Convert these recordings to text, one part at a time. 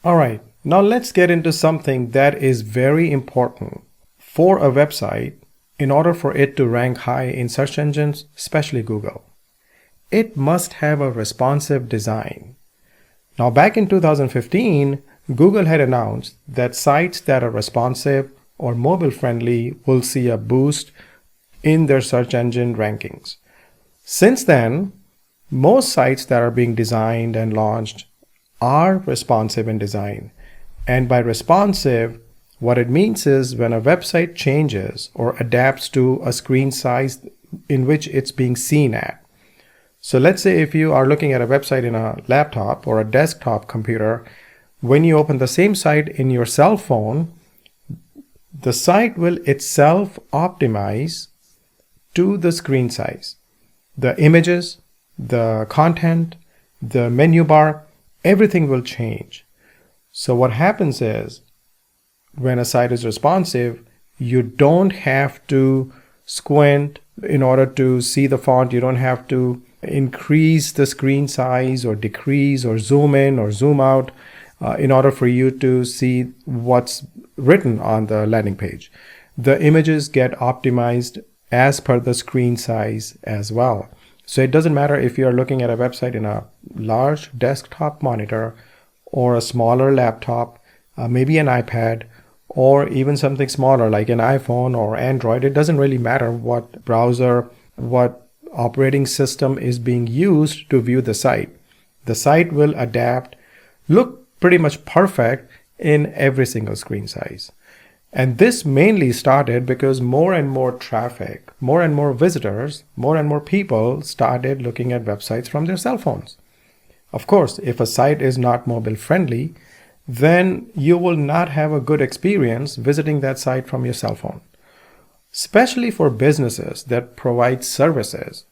All right, now let's get into something that is very important for a website in order for it to rank high in search engines, especially Google. It must have a responsive design. Now, back in 2015, Google had announced that sites that are responsive or mobile friendly will see a boost in their search engine rankings. Since then, most sites that are being designed and launched are responsive in design. And by responsive, what it means is when a website changes or adapts to a screen size in which it's being seen at. So let's say if you are looking at a website in a laptop or a desktop computer, when you open the same site in your cell phone, the site will itself optimize to the screen size. The images, the content, the menu bar, everything will change. So what happens is when a site is responsive, you don't have to squint in order to see the font. You don't have to increase the screen size or decrease or zoom in or zoom out in order for you to see what's written on the landing page. The images get optimized as per the screen size as well. So it doesn't matter if you're looking at a website in a large desktop monitor or a smaller laptop, maybe an iPad, or even something smaller like an iPhone or Android. It doesn't really matter what browser, what operating system is being used to view the site. The site will adapt, look pretty much perfect in every single screen size. And this mainly started because more and more traffic, more and more visitors, more and more people started looking at websites from their cell phones. Of course, if a site is not mobile friendly, then you will not have a good experience visiting that site from your cell phone. Especially for businesses that provide services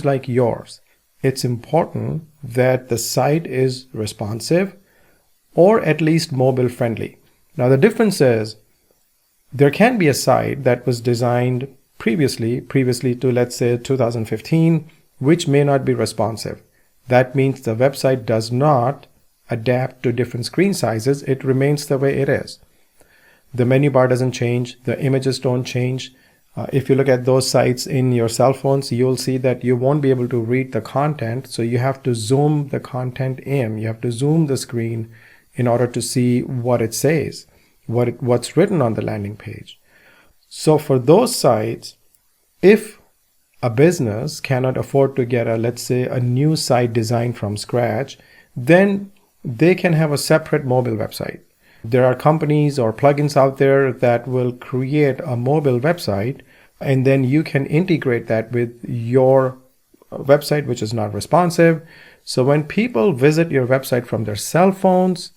like yours, it's important that the site is responsive or at least mobile friendly. Now the difference is there can be a site that was designed previously to, let's say, 2015, which may not be responsive. That means the website does not adapt to different screen sizes. It remains the way it is. The menu bar doesn't change. The images don't change. If you look at those sites in your cell phones, you'll see that you won't be able to read the content. So you have to zoom the content in. You have to zoom the screen in order to see what it says, what's written on the landing page. So for those sites, if a business cannot afford to get let's say a new site designed from scratch, then they can have a separate mobile website. There are companies or plugins out there that will create a mobile website, and then you can integrate that with your website, which is not responsive. So when people visit your website from their cell phones,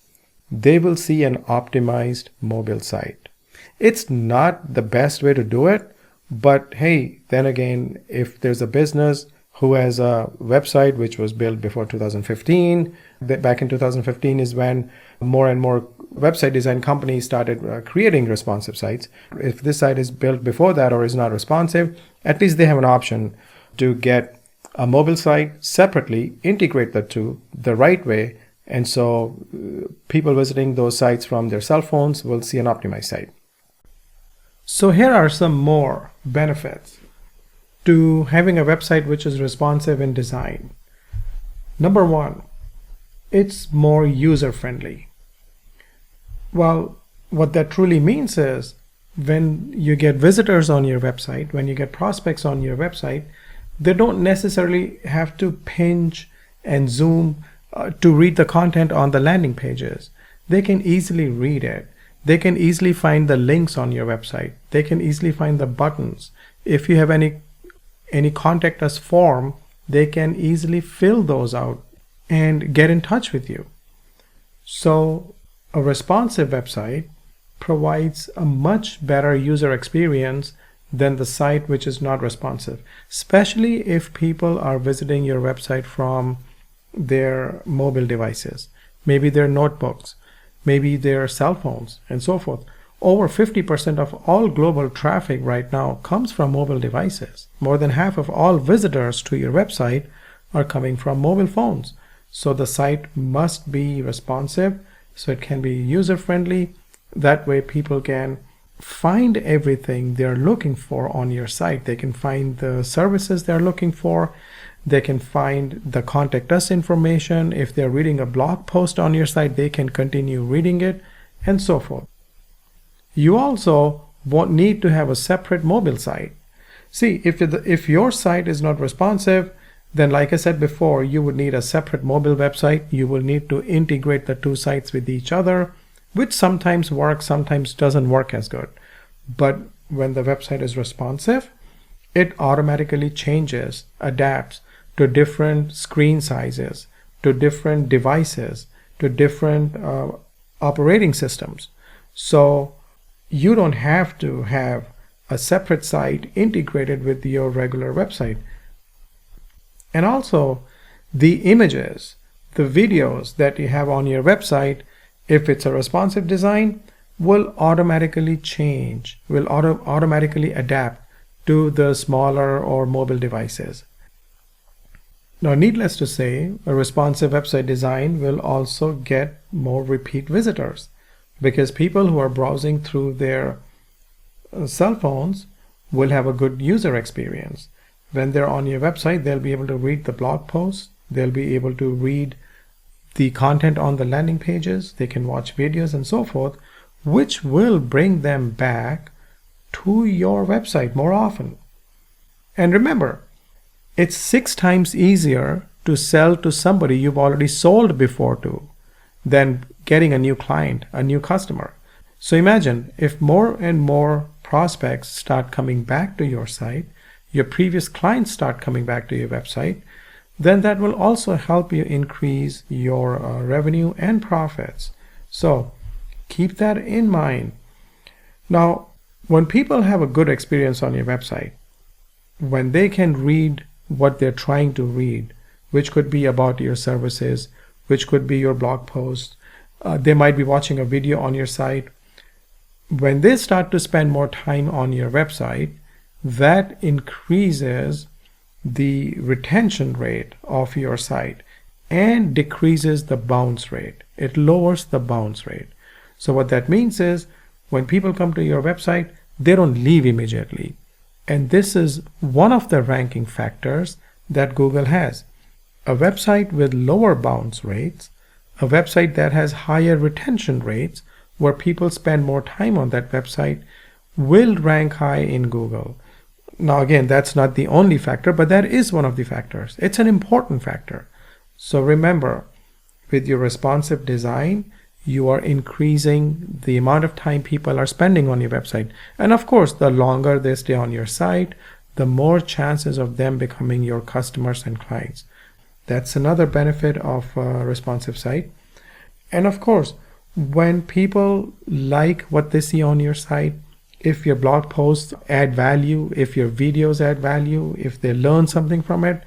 they will see an optimized mobile site. It's not the best way to do it, but hey, then again, if there's a business who has a website which was built before 2015, back in 2015 is when more and more website design companies started creating responsive sites. If this site is built before that or is not responsive, at least they have an option to get a mobile site separately, integrate the two the right way, and so people visiting those sites from their cell phones will see an optimized site. So here are some more benefits to having a website which is responsive in design. Number one, it's more user-friendly. Well, what that truly means is when you get visitors on your website, when you get prospects on your website, they don't necessarily have to pinch and zoom to read the content on the landing pages. They can easily read it. They can easily find the links on your website. They can easily find the buttons. If you have any contact us form, they can easily fill those out and get in touch with you. So a responsive website provides a much better user experience than the site which is not responsive, especially if people are visiting your website from their mobile devices, maybe their notebooks, maybe their cell phones, and so forth. Over 50% of all global traffic right now comes from mobile devices. More than half of all visitors to your website are coming from mobile phones. So the site must be responsive so it can be user friendly. That way people can find everything they're looking for on your site. They can find the services they're looking for. They can find the contact us information. If they're reading a blog post on your site, they can continue reading it, and so forth. You also won't need to have a separate mobile site. See, if your site is not responsive, then like I said before, you would need a separate mobile website. You will need to integrate the two sites with each other, which sometimes works, sometimes doesn't work as good. But when the website is responsive, it automatically changes, adapts to different screen sizes, to different devices, to different operating systems. So you don't have to have a separate site integrated with your regular website. And also the images, the videos that you have on your website, if it's a responsive design, will automatically change, will automatically adapt to the smaller or mobile devices. Now, needless to say, a responsive website design will also get more repeat visitors, because people who are browsing through their cell phones will have a good user experience. When they're on your website, they'll be able to read the blog posts, they'll be able to read the content on the landing pages, they can watch videos and so forth, which will bring them back to your website more often. And remember, it's 6 times easier to sell to somebody you've already sold before to than getting a new client, a new customer. So imagine if more and more prospects start coming back to your site, your previous clients start coming back to your website, then that will also help you increase your revenue and profits. So keep that in mind. Now, when people have a good experience on your website, when they can read what they're trying to read, which could be about your services, which could be your blog posts, they might be watching a video on your site. When they start to spend more time on your website, that increases the retention rate of your site and decreases the bounce rate. It lowers the bounce rate. So what that means is when people come to your website, they don't leave immediately. And this is one of the ranking factors that Google has. A website with lower bounce rates, a website that has higher retention rates, where people spend more time on that website, will rank high in Google. Now again, that's not the only factor, but that is one of the factors. It's an important factor. So remember, with your responsive design, you are increasing the amount of time people are spending on your website. And of course, the longer they stay on your site, the more chances of them becoming your customers and clients. That's another benefit of a responsive site. And of course, when people like what they see on your site, if your blog posts add value, if your videos add value, if they learn something from it,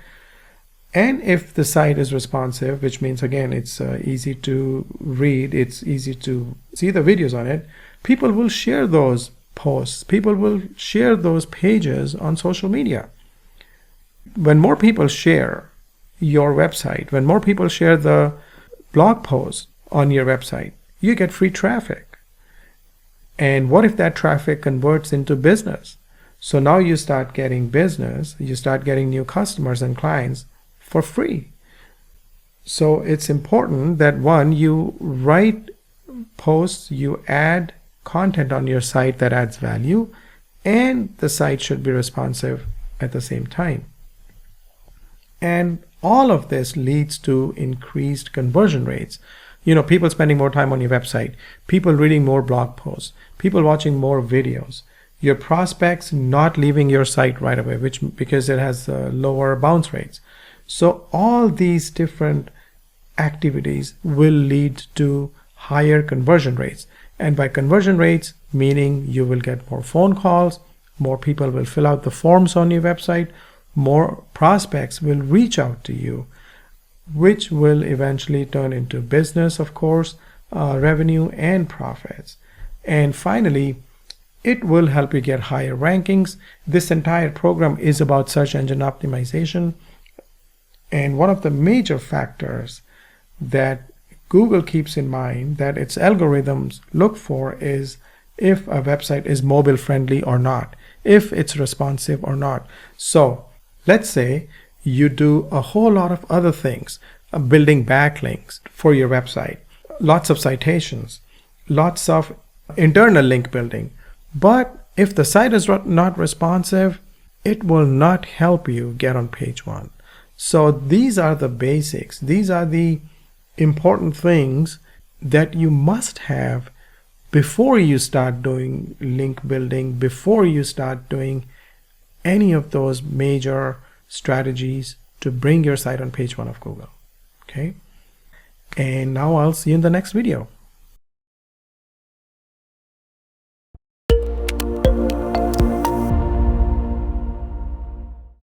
and if the site is responsive, which means again it's easy to read, it's easy to see the videos on it, people will share those posts, people will share those pages on social media. When more people share your website, when more people share the blog posts on your website, you get free traffic. And what if that traffic converts into business? So now you start getting business, you start getting new customers and clients for free. So it's important that one, you write posts, you add content on your site that adds value, and the site should be responsive at the same time. And all of this leads to increased conversion rates. You know, people spending more time on your website, people reading more blog posts, people watching more videos, your prospects not leaving your site right away, because it has lower bounce rates. So all these different activities will lead to higher conversion rates. And by conversion rates, meaning you will get more phone calls, more people will fill out the forms on your website, more prospects will reach out to you, which will eventually turn into business, of course, revenue and profits. And finally, it will help you get higher rankings. This entire program is about search engine optimization. And one of the major factors that Google keeps in mind that its algorithms look for is if a website is mobile friendly or not, if it's responsive or not. So let's say you do a whole lot of other things, building backlinks for your website, lots of citations, lots of internal link building. But if the site is not responsive, it will not help you get on page one. So these are the basics. These are the important things that you must have before you start doing link building, before you start doing any of those major strategies to bring your site on page one of Google. Okay? And now I'll see you in the next video.